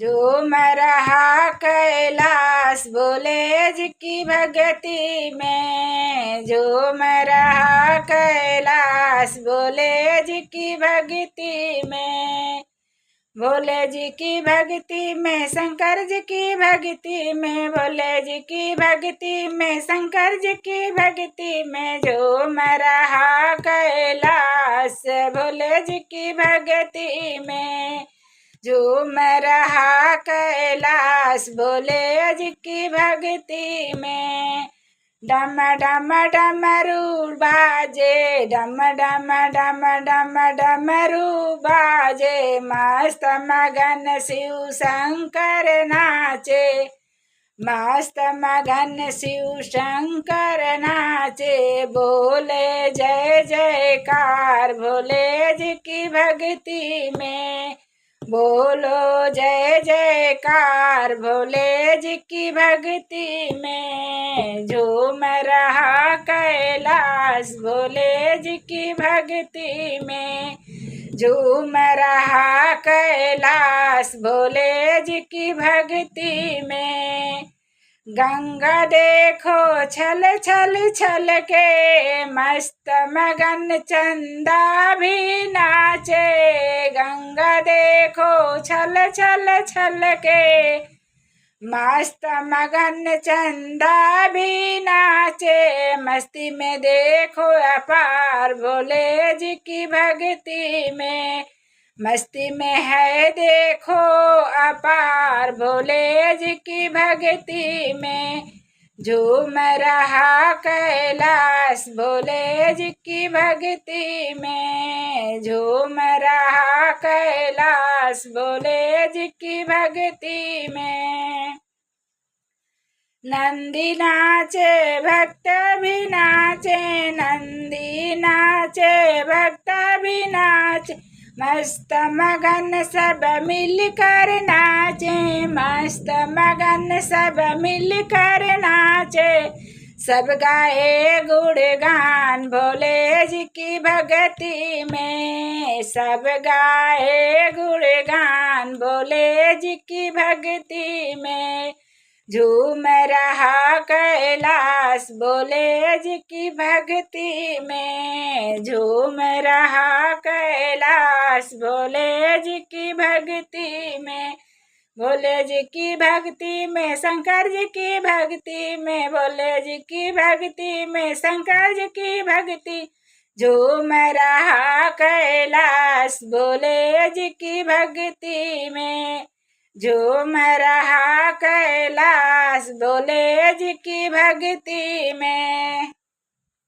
झूम रहा कैलाश भोले जी की भक्ति में। झूम रहा कैलाश भोले जी की भक्ति में। भोले जी की भक्ति में, शंकर जी की भक्ति में, भोले जी की भक्ति में, शंकर जी की भक्ति में। झूम रहा कैलाश भोले जी की भक्ति में। झूम रहा कैलाश भोले जी की भक्ति में। डम डम डमरू बाजे, डम डम डम डम डमरू बाजे। मस्त मगन शिव शंकर नाचे, मस्त मगन शिव शंकर नाचे। बोले जय जयकार भोले जी की भक्ति में। बोलो जय जयकार भोले जी की भक्ति में। झूम रहा कैलाश भोले जी की भक्ति में। झूम रहा कैलाश भोले जी की भक्ति में। गंगा देखो छल छल छल के, मस्त मगन चंदा भी नाचे। गंगा देखो छल छल छल के, मस्त मगन चंदा भी नाचे। मस्ती में देखो अपार भोले जी की भक्ति में। मस्ती में है देखो अपार भोले जी की भक्ति में। झूम रहा कैलाश भोले जी की भक्ति में। झूम रहा कैलाश भोले जी की भक्ति में। नंदी नाचे भक्त भी नाचे, नंदी नाचे भक्त भी नाचे। मस्त मगन सब मिलकर नाचे, मस्त मगन सब मिलकर नाचे। सब गाए गुणगान भोले जी की भक्ति में। सब गाए गुणगान भोले जी की भक्ति में। झूम रहा कैलाश भोले जी की भक्ति में। झूम रहा कैलाश भोले जी की भक्ति में। भोले जी की भक्ति में, शंकर जी की भक्ति में, भोले जी की भक्ति में, शंकर जी की भक्ति। झूम रहा कैलाश भोले जी की भक्ति में। झूम रहा कैलाश भोले जी की भक्ति में।